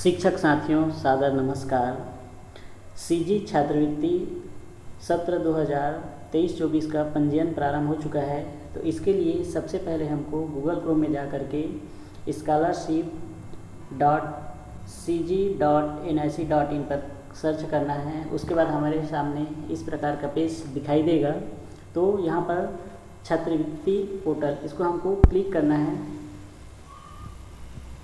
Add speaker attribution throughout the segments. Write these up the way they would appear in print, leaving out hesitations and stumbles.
Speaker 1: शिक्षक साथियों सादर नमस्कार। सीजी छात्रवृत्ति सत्र 2023-24 का पंजीयन प्रारंभ हो चुका है। तो इसके लिए सबसे पहले हमको गूगल क्रोम में जा कर के scholarship.cg.nic.in पर सर्च करना है। उसके बाद हमारे सामने इस प्रकार का पेज दिखाई देगा। तो यहाँ पर छात्रवृत्ति पोर्टल, इसको हमको क्लिक करना है।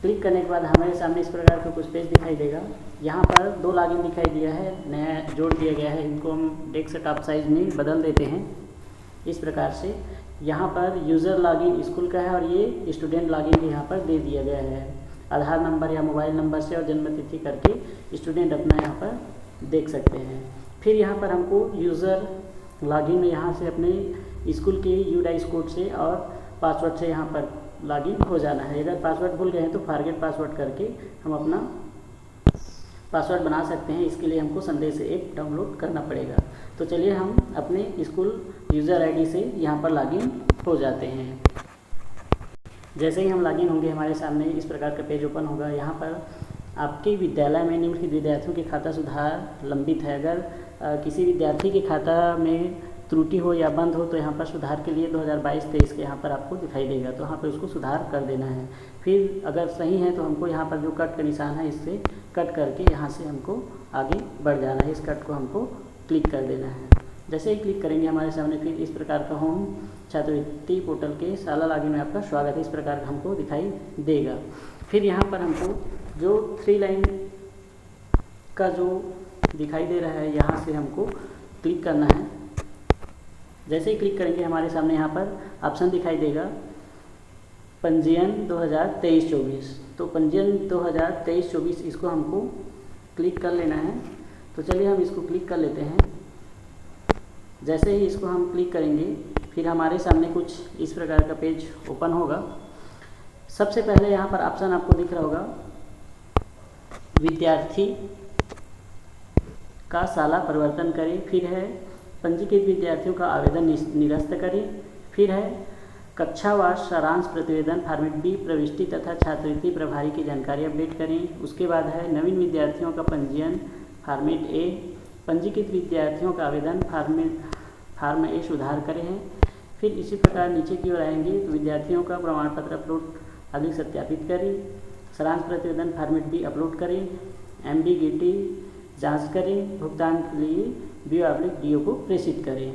Speaker 1: क्लिक करने के बाद हमारे सामने इस प्रकार का कुछ पेज दिखाई देगा। यहाँ पर दो लॉगिन दिखाई दिया है, नया जोड़ दिया गया है। इनको हम डेस्कटॉप साइज में बदल देते हैं इस प्रकार से। यहाँ पर यूज़र लॉगिन स्कूल का है और ये स्टूडेंट लॉगिन भी यहाँ पर दे दिया गया है। आधार नंबर या मोबाइल नंबर से और जन्मतिथि करके स्टूडेंट अपना यहाँ पर देख सकते हैं। फिर यहाँ पर हमको यूज़र लॉगिन में यहाँ से अपने स्कूल के यूडाइस कोड से और पासवर्ड से यहाँ पर लॉगिन हो जाना है। अगर पासवर्ड भूल गए हैं तो फॉरगेट पासवर्ड करके हम अपना पासवर्ड बना सकते हैं। इसके लिए हमको संदेश ऐप डाउनलोड करना पड़ेगा। तो चलिए हम अपने स्कूल यूज़र आईडी से यहाँ पर लॉगिन हो जाते हैं। जैसे ही हम लॉगिन होंगे हमारे सामने इस प्रकार का पेज ओपन होगा। यहाँ पर आपके विद्यालय में निम्नलिखित विद्यार्थियों के खाता सुधार लंबित है। अगर किसी विद्यार्थी के खाता में त्रुटि हो या बंद हो तो यहाँ पर सुधार के लिए 2022-23 के यहाँ पर आपको दिखाई देगा। तो यहाँ पर उसको सुधार कर देना है। फिर अगर सही है तो हमको यहाँ पर जो कट का निशान है इससे कट करके यहाँ से हमको आगे बढ़ जाना है। इस कट को हमको क्लिक कर देना है। जैसे ही क्लिक करेंगे हमारे सामने फिर इस प्रकार का होम छात्रवृत्ति पोर्टल के शाला लॉगिन में आपका स्वागत है, इस प्रकार का हमको दिखाई देगा। फिर यहाँ पर हमको जो 3 लाइन का जो दिखाई दे रहा है यहाँ से हमको क्लिक करना है। जैसे ही क्लिक करेंगे हमारे सामने यहाँ पर ऑप्शन दिखाई देगा पंजीयन 2023-24। तो पंजीयन 2023-24 इसको हमको क्लिक कर लेना है। तो चलिए हम इसको क्लिक कर लेते हैं। जैसे ही इसको हम क्लिक करेंगे फिर हमारे सामने कुछ इस प्रकार का पेज ओपन होगा। सबसे पहले यहाँ पर ऑप्शन आपको दिख रहा होगा विद्यार्थी का शाला परिवर्तन करें। फिर है पंजीकृत विद्यार्थियों का आवेदन निरस्त करें। फिर है कक्षावार सारांश प्रतिवेदन फॉर्मेट बी प्रविष्टि तथा छात्रवृत्ति प्रभारी की जानकारी अपडेट करें। उसके बाद है नवीन विद्यार्थियों का पंजीयन फॉर्मेट ए, पंजीकृत विद्यार्थियों का आवेदन फॉर्म ए सुधार करें। फिर इसी प्रकार नीचे की ओर आएंगे तो विद्यार्थियों का प्रमाण पत्र अपलोड आदि सत्यापित करें। सारांश प्रतिवेदन फॉर्मेट बी अपलोड करें। एम्बिगिटी जांच करें। भुगतान के लिए BO/DO को प्रेषित करें।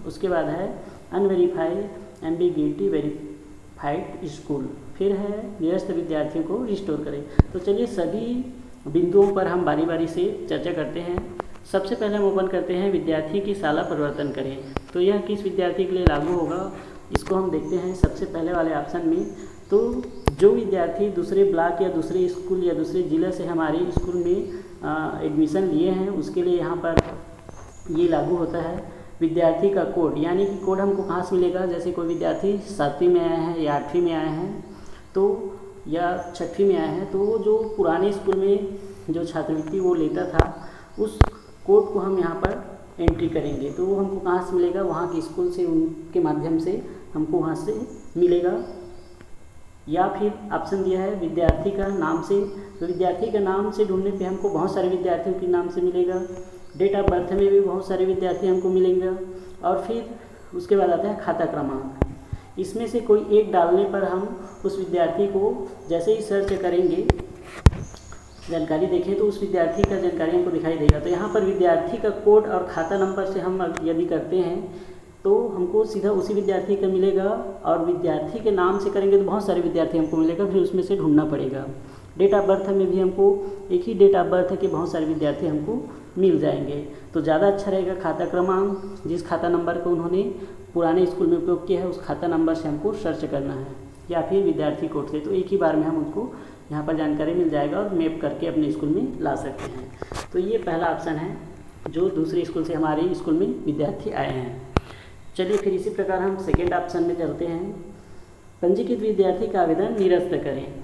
Speaker 1: उसके बाद है अनवेरीफाइड एम्बिगिटी वेरीफाइड स्कूल। फिर है निरस्त विद्यार्थियों को रिस्टोर करें। तो चलिए सभी बिंदुओं पर हम बारी बारी से चर्चा करते हैं। सबसे पहले हम ओपन करते हैं विद्यार्थी की शाला परिवर्तन करें। तो यह किस विद्यार्थी के लिए लागू होगा इसको हम देखते हैं सबसे पहले वाले ऑप्शन में। तो जो विद्यार्थी दूसरे ब्लॉक या दूसरे स्कूल या दूसरे ज़िले से हमारे स्कूल में एडमिशन लिए हैं उसके लिए यहाँ पर ये लागू होता है। विद्यार्थी का कोड, यानी कि कोड हमको कहाँ से मिलेगा। जैसे कोई विद्यार्थी 7वीं में आए हैं या 8वीं में आए हैं तो या 6वीं में आए हैं तो वो जो पुराने स्कूल में जो छात्रवृत्ति वो लेता था उस कोड को हम यहाँ पर एंट्री करेंगे। तो वो हमको कहाँ से मिलेगा, वहाँ के स्कूल से उनके माध्यम से हमको वहाँ से मिलेगा। या फिर ऑप्शन दिया है विद्यार्थी का नाम से। तो विद्यार्थी का नाम से ढूंढने पे हमको बहुत सारे विद्यार्थियों के नाम से मिलेगा। डेट ऑफ बर्थ में भी बहुत सारे विद्यार्थी हमको मिलेंगे। और फिर उसके बाद आता है खाता क्रमांक। इसमें से कोई एक डालने पर हम उस विद्यार्थी को जैसे ही सर्च करेंगे जानकारी देखें तो उस विद्यार्थी का जानकारी हमको दिखाई देगा। तो यहाँ पर विद्यार्थी का कोड और खाता नंबर से हम यदि करते हैं तो हमको सीधा उसी विद्यार्थी का मिलेगा। और विद्यार्थी के नाम से करेंगे तो बहुत सारे विद्यार्थी हमको मिलेगा, फिर उसमें से ढूंढना पड़ेगा। डेट ऑफ बर्थ में भी हमको एक ही डेट ऑफ बर्थ के बहुत सारे विद्यार्थी हमको मिल जाएंगे। तो ज़्यादा अच्छा रहेगा खाता क्रमांक, जिस खाता नंबर को उन्होंने पुराने स्कूल में उपयोग किया है उस खाता नंबर से हमको सर्च करना है, या फिर विद्यार्थी कोड से। तो एक ही बार में हम उनको यहाँ पर जानकारी मिल जाएगा और मैप करके अपने स्कूल में ला सकते हैं। तो ये पहला ऑप्शन है जो दूसरे स्कूल से हमारे स्कूल में विद्यार्थी आए हैं। चलिए फिर इसी प्रकार हम सेकेंड ऑप्शन में चलते हैं। पंजीकृत विद्यार्थी का आवेदन निरस्त करें।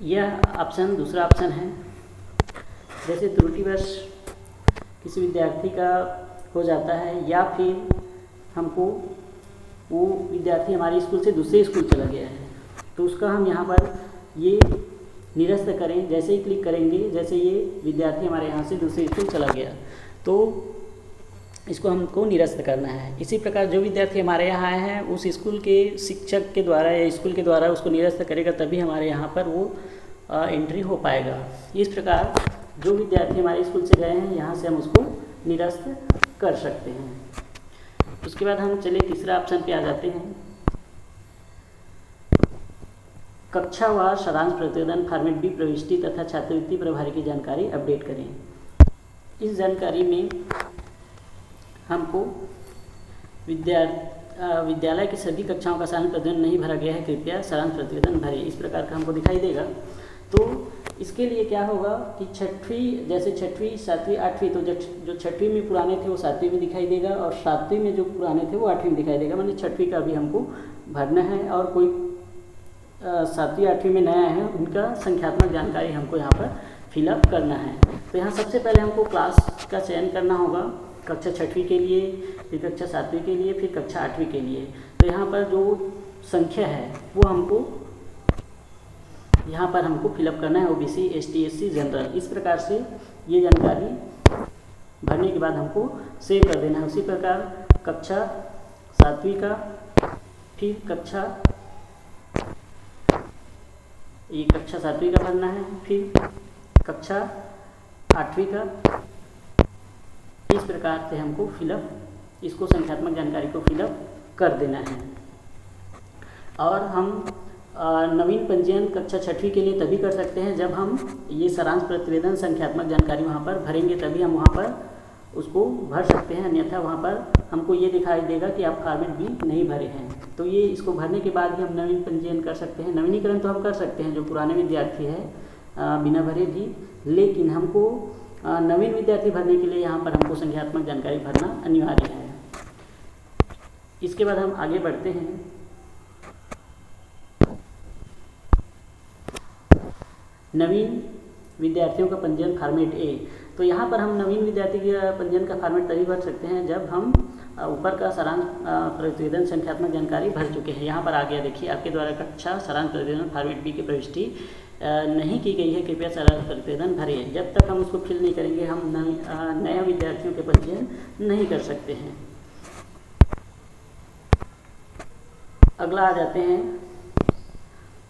Speaker 1: यह ऑप्शन दूसरा ऑप्शन है। जैसे त्रुटिवश किसी विद्यार्थी का हो जाता है या फिर हमको वो विद्यार्थी हमारे स्कूल से दूसरे स्कूल चला गया है तो उसका हम यहाँ पर ये निरस्त करें। जैसे ही क्लिक करेंगे, जैसे ये विद्यार्थी हमारे यहाँ से दूसरे स्कूल चला गया तो इसको हमको निरस्त करना है। इसी प्रकार जो विद्यार्थी हमारे यहाँ आए हैं उस स्कूल के शिक्षक के द्वारा या स्कूल के द्वारा उसको निरस्त करेगा, तभी हमारे यहाँ पर वो एंट्री हो पाएगा। इस प्रकार जो विद्यार्थी हमारे स्कूल से गए हैं यहाँ से हम उसको निरस्त कर सकते हैं। उसके बाद हम चलिए तीसरा ऑप्शन पे आ जाते हैं। कक्षा व सारांश प्रतिवेदन फॉर्मेट बी प्रविष्टि तथा छात्रवृत्ति प्रभारी की जानकारी अपडेट करें। इस जानकारी में हमको विद्यालय की सभी कक्षाओं का सारांश प्रतिवेदन नहीं भरा गया है, कृपया सारांश प्रतिवेदन भरें, इस प्रकार का हमको दिखाई देगा। तो इसके लिए क्या होगा कि छठवीं, जैसे छठवीं, सातवीं, आठवीं, तो जो छठवीं में पुराने थे वो सातवीं में दिखाई देगा और सातवीं में जो पुराने थे वो आठवीं में दिखाई देगा। मतलब छठवीं का भी हमको भरना है और कोई सातवीं आठवीं में नया है उनका संख्यात्मक जानकारी हमको यहाँ पर फिलअप करना है। तो यहाँ सबसे पहले हमको क्लास का चयन करना होगा, कक्षा छठवीं के लिए, फिर कक्षा सातवीं के लिए, फिर कक्षा आठवीं के लिए। तो यहाँ पर जो संख्या है वो हमको यहाँ पर हमको फिलअप करना है, ओबीसी, एसटी, एससी, जनरल। इस प्रकार से ये जानकारी भरने के बाद हमको सेव कर देना है। उसी प्रकार कक्षा सातवीं का, फिर कक्षा सातवीं का भरना है, फिर कक्षा आठवीं का। इस प्रकार से हमको फिलअप, इसको संख्यात्मक जानकारी को फिलअप कर देना है। और हम नवीन पंजीयन कक्षा छठवीं के लिए तभी कर सकते हैं जब हम ये सारांश प्रतिवेदन संख्यात्मक जानकारी वहाँ पर भरेंगे, तभी हम वहाँ पर उसको भर सकते हैं। अन्यथा वहाँ पर हमको ये दिखाई देगा कि आप फॉर्मेट बी नहीं भरे हैं। तो ये इसको भरने के बाद ही हम नवीन पंजीयन कर सकते हैं। नवीनीकरण तो हम कर सकते हैं जो पुराने विद्यार्थी है बिना भरे भी, लेकिन हमको नवीन विद्यार्थी भरने के लिए यहाँ पर हमको संख्यात्मक जानकारी भरना अनिवार्य है। इसके बाद हम आगे बढ़ते हैं। नवीन विद्यार्थियों का पंजीयन फॉर्मेट ए। तो यहाँ पर हम नवीन विद्यार्थी के पंजीयन का फॉर्मेट तभी भर सकते हैं जब हम ऊपर का सारांश प्रतिवेदन संख्यात्मक जानकारी भर चुके हैं। यहाँ पर आ गया, देखिए आपके द्वारा कक्षा सारांश प्रतिवेदन फॉर्मेट बी की प्रविष्टि नहीं की गई है, कृपया सारांश प्रतिवेदन भरें। जब तक हम उसको फिल नहीं करेंगे हम नए विद्यार्थियों के पंजीयन नहीं कर सकते हैं। अगला आ जाते हैं,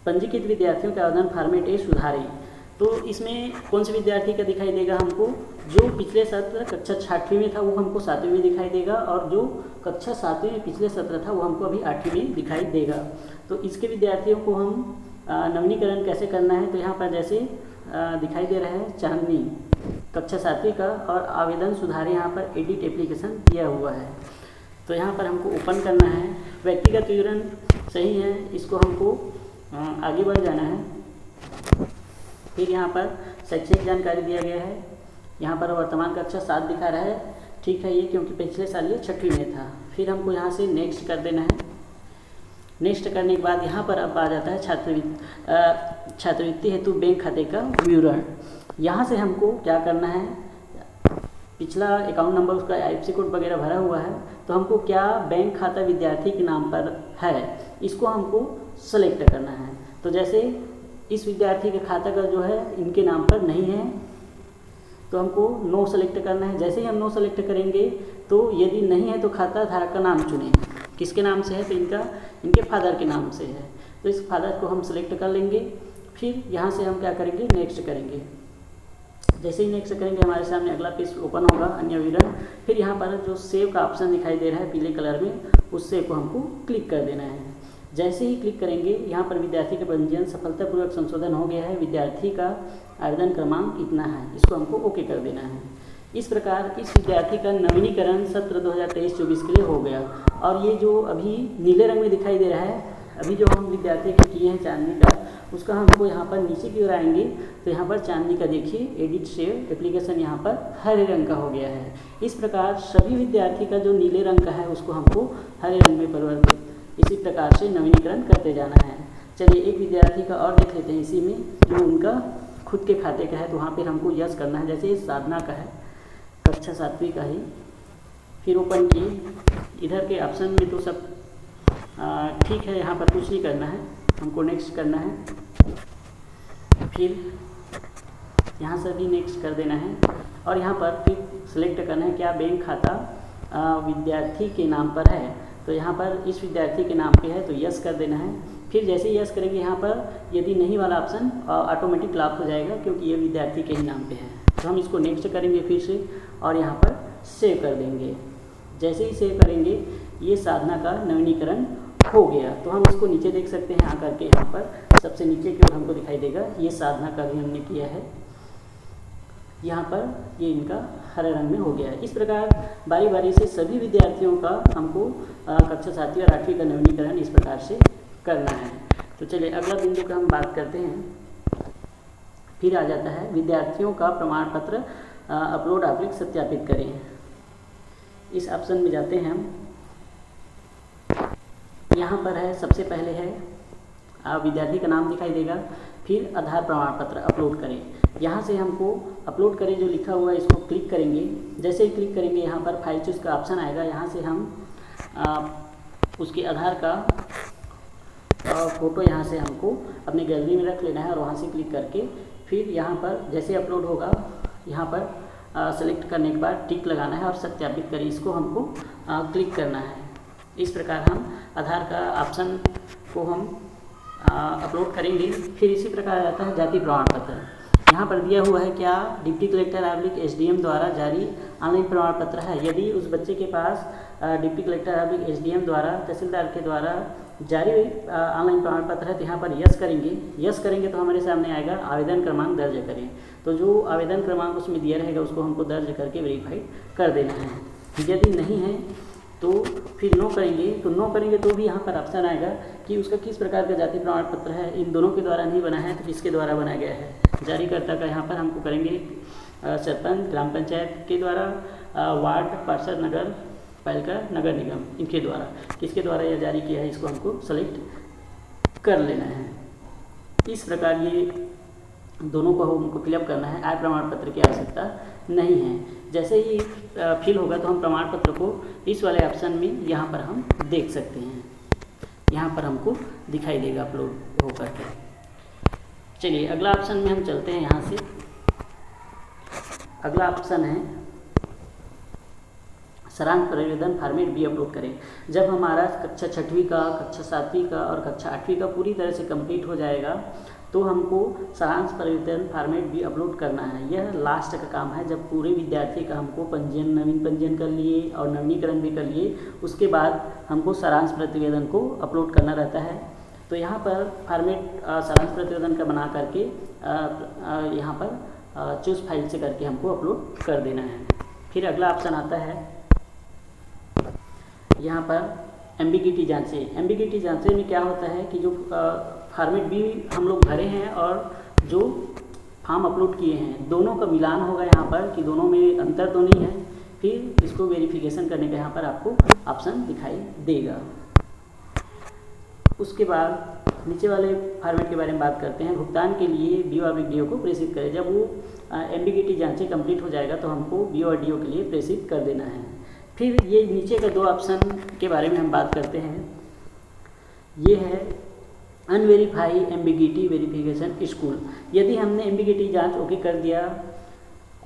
Speaker 1: पंजीकृत विद्यार्थियों के आवेदन फॉर्मेट ए सुधारें। तो इसमें कौन से विद्यार्थी का दिखाई देगा हमको, जो पिछले सत्र कक्षा छठवीं में था वो हमको सातवीं में दिखाई देगा, और जो कक्षा सातवीं में पिछले सत्र था वो हमको अभी आठवीं में दिखाई देगा। तो इसके विद्यार्थियों को हम नवीनीकरण कैसे करना है, तो यहाँ पर जैसे दिखाई दे रहा है चांदनी कक्षा सातवीं का, और आवेदन सुधारें, यहाँ पर एडिट एप्लीकेशन दिया हुआ है। तो यहाँ पर हमको ओपन करना है। व्यक्तिगत विवरण सही है, इसको हमको आगे बढ़ जाना है। फिर यहाँ पर शैक्षणिक जानकारी दिया गया है। यहाँ पर वर्तमान कक्षा 7 दिखा रहा है, ठीक है ये, क्योंकि पिछले साल ये छठवीं में था। फिर हमको यहाँ से नेक्स्ट कर देना है। नेक्स्ट करने के बाद यहाँ पर अब आ जाता है छात्रवृत्ति हेतु बैंक खाते का विवरण। यहाँ से हमको क्या करना है, पिछला अकाउंट नंबर उसका IFSC कोड वगैरह भरा हुआ है, तो हमको क्या बैंक खाता विद्यार्थी के नाम पर है इसको हमको सेलेक्ट करना है। तो जैसे इस विद्यार्थी के खाता का जो है इनके नाम पर नहीं है तो हमको नो सेलेक्ट करना है। जैसे ही हम नो सेलेक्ट करेंगे तो यदि नहीं है तो खाता धारक का नाम चुनें, किसके नाम से है, तो इनके फादर के नाम से है, तो इस फादर को हम सेलेक्ट कर लेंगे। फिर यहाँ से हम क्या करेंगे, नेक्स्ट करेंगे। जैसे ही नेक्स्ट करेंगे हमारे सामने अगला पेज ओपन होगा, अन्य विवरण। फिर यहाँ पर जो सेव का ऑप्शन दिखाई दे रहा है पीले कलर में, उस सेव को हमको क्लिक कर देना है। जैसे ही क्लिक करेंगे यहाँ पर विद्यार्थी का पंजीयन सफलतापूर्वक संशोधन हो गया है, विद्यार्थी का आवेदन क्रमांक इतना है, इसको हमको ओके कर देना है। इस प्रकार इस विद्यार्थी का नवीनीकरण सत्र 2023-24 के लिए हो गया। और ये जो अभी नीले रंग में दिखाई दे रहा है, अभी जो हम विद्यार्थी के किए हैं चांदनी का, उसका हमको यहाँ पर नीचे की ओर आएंगे तो यहाँ पर चांदनी का देखिए एडिट सेव एप्लीकेशन यहाँ पर हरे रंग का हो गया है। इस प्रकार सभी विद्यार्थी का जो नीले रंग का है उसको हमको हरे रंग में परिवर्तित इसी प्रकार से नवीनीकरण करते जाना है। चलिए एक विद्यार्थी का और देख लेते हैं इसी में, जो उनका खुद के खाते का है, तो वहाँ पर हमको यस करना है। जैसे साधना का है, कक्षा सातवीं का ही, फिर ओपन किए। इधर के ऑप्शन में तो सब ठीक है, यहाँ पर कुछ नहीं करना है, हमको नेक्स्ट करना है। फिर यहाँ से भी नेक्स्ट कर देना है और यहाँ पर फिर सिलेक्ट करना है क्या बैंक खाता विद्यार्थी के नाम पर है। तो यहाँ पर इस विद्यार्थी के नाम पे है तो यस कर देना है। फिर जैसे ही यस करेंगे यहाँ पर यदि नहीं वाला ऑप्शन ऑटोमेटिक लॉक हो जाएगा क्योंकि ये विद्यार्थी के ही नाम पे है। तो हम इसको नेक्स्ट करेंगे फिर से और यहाँ पर सेव कर देंगे। जैसे ही सेव करेंगे ये साधना का नवीनीकरण हो गया। तो हम इसको नीचे देख सकते हैं आकर के यहाँ पर सबसे नीचे की ओर हमको दिखाई देगा ये साधना का भी हमने किया है। यहाँ पर ये इनका हरे रंग में हो गया है। इस प्रकार बारी बारी से सभी विद्यार्थियों का हमको कक्षा 7वीं और 8वीं का नवीनीकरण इस प्रकार से करना है। तो चलिए अगला बिंदु का हम बात करते हैं। फिर आ जाता है विद्यार्थियों का प्रमाण पत्र अपलोड ऑब्लिक सत्यापित करें। इस ऑप्शन में जाते हैं हम। यहाँ पर है सबसे पहले है विद्यार्थी का नाम दिखाई देगा, फिर आधार प्रमाण पत्र अपलोड करें। यहाँ से हमको अपलोड करें जो लिखा हुआ है इसको क्लिक करेंगे। जैसे ही क्लिक करेंगे यहाँ पर फाइल चूज का ऑप्शन आएगा। यहाँ से हम उसके आधार का फ़ोटो यहाँ से हमको अपने गैलरी में रख लेना है और वहाँ से क्लिक करके फिर यहाँ पर जैसे अपलोड होगा यहाँ पर सेलेक्ट करने के बाद टिक लगाना है और सत्यापित करें इसको हमको क्लिक करना है। इस प्रकार हम आधार का ऑप्शन को हम अपलोड करेंगे। फिर इसी प्रकार आता है जाति प्रमाण पत्र। यहाँ पर दिया हुआ है क्या डिप्टी कलेक्टर ऑब्लिक एसडीएम द्वारा जारी ऑनलाइन प्रमाण पत्र है। यदि उस बच्चे के पास डिप्टी कलेक्टर ऑब्लिक एसडीएम द्वारा तहसीलदार के द्वारा जारी ऑनलाइन प्रमाण पत्र है तो यहाँ पर यस करेंगे। यस करेंगे तो हमारे सामने आएगा आवेदन क्रमांक दर्ज करें। तो जो आवेदन क्रमांक उसमें दिया रहेगा उसको हमको दर्ज करके वेरीफाई कर देना है। यदि नहीं है तो फिर नो करेंगे। तो नो करेंगे तो भी यहाँ पर ऑप्शन आएगा कि उसका किस प्रकार का जाति प्रमाण पत्र है। इन दोनों के द्वारा नहीं बना है तो किसके द्वारा बनाया गया है। जारीकर्ता का यहाँ पर हमको करेंगे सरपंच, ग्राम पंचायत के द्वारा, वार्ड पार्षद, नगर पालिका, नगर निगम, इनके द्वारा किसके द्वारा यह जारी किया है इसको हमको सेलेक्ट कर लेना है। इस प्रकार ये दोनों को हमको फिलअप करना है। आय प्रमाण पत्र की आवश्यकता नहीं है। जैसे ही फिल होगा तो हम प्रमाण पत्र को इस वाले ऑप्शन में यहाँ पर हम देख सकते हैं। यहाँ पर हमको दिखाई देगा अपलोड होकर के। चलिए अगला ऑप्शन में हम चलते हैं। यहाँ से अगला ऑप्शन है सारांश प्रतिवेदन फॉर्मेट भी अपलोड करें। जब हमारा कक्षा 6वीं का, कक्षा 7वीं का और कक्षा 8वीं का पूरी तरह से कंप्लीट हो जाएगा तो हमको सारांश प्रतिवेदन फॉर्मेट भी अपलोड करना है। यह लास्ट का काम है जब पूरे विद्यार्थी का हमको पंजीयन, नवीन पंजीयन कर लिए और नवीनीकरण भी कर लिए, उसके बाद हमको सारांश प्रतिवेदन को अपलोड करना रहता है। तो यहाँ पर फॉर्मेट सारांश प्रतिवेदन का बना करके यहाँ पर चूज फाइल से करके हमको अपलोड कर देना है। फिर अगला ऑप्शन आता है यहाँ पर एम्बिगिटी जांचें। एम्बिगिटी जांचें में क्या होता है कि जो फॉर्मेट भी हम लोग भरे हैं और जो फॉर्म अपलोड किए हैं दोनों का मिलान होगा यहाँ पर कि दोनों में अंतर तो नहीं है। फिर इसको वेरिफिकेशन करने का यहाँ पर आपको ऑप्शन दिखाई देगा। उसके बाद नीचे वाले फॉर्मेट के बारे में बात करते हैं। भुगतान के लिए बीओ और डीओ को प्रेषित करें। जब वो एम्बिगिटी जांचें कंप्लीट हो जाएगा तो हमको बीओ और डीओ के लिए प्रेषित कर देना है। फिर ये नीचे का 2 ऑप्शन के बारे में हम बात करते हैं। ये है अनवेरीफाई एम्बिगिटी वेरिफिकेशन स्कूल। यदि हमने एम्बिगिटी जांच ओके कर दिया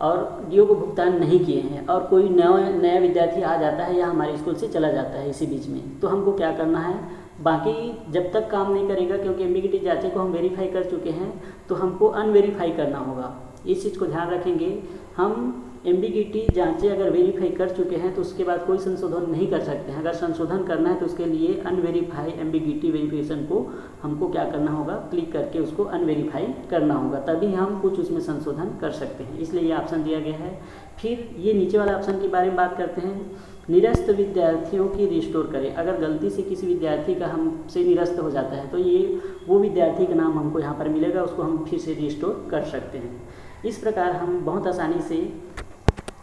Speaker 1: और डीओ को भुगतान नहीं किए हैं और कोई नया विद्यार्थी आ जाता है या हमारे स्कूल से चला जाता है इसी बीच में, तो हमको क्या करना है, बाकी जब तक काम नहीं करेगा क्योंकि एम्बिगिटी जांचें को हम वेरीफाई कर चुके हैं तो हमको अनवेरीफाई करना होगा। इस चीज़ को ध्यान रखेंगे। हम एम्बिगिटी जांचें अगर वेरीफाई कर चुके हैं तो उसके बाद कोई संशोधन नहीं कर सकते हैं। अगर संशोधन करना है तो उसके लिए अनवेरीफाई एम्बिगिटी वेरिफिकेशन को हमको क्या करना होगा, क्लिक करके उसको अनवेरीफाई करना होगा, तभी हम कुछ उसमें संशोधन कर सकते हैं। इसलिए ये ऑप्शन दिया गया है। फिर ये नीचे वाला ऑप्शन के बारे में बात करते हैं। निरस्त विद्यार्थियों की रिस्टोर करें। अगर गलती से किसी विद्यार्थी का हमसे निरस्त हो जाता है तो ये वो विद्यार्थी का नाम हमको यहाँ पर मिलेगा, उसको हम फिर से रिस्टोर कर सकते हैं। इस प्रकार हम बहुत आसानी से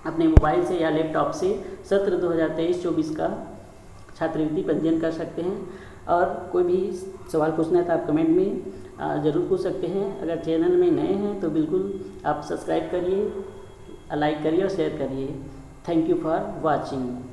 Speaker 1: अपने मोबाइल से या लैपटॉप से सत्र 2023-24 का छात्रवृत्ति पंजीयन कर सकते हैं। और कोई भी सवाल पूछना है तो आप कमेंट में ज़रूर पूछ सकते हैं। अगर चैनल में नए हैं तो बिल्कुल आप सब्सक्राइब करिए, लाइक करिए और शेयर करिए। Thank you for watching.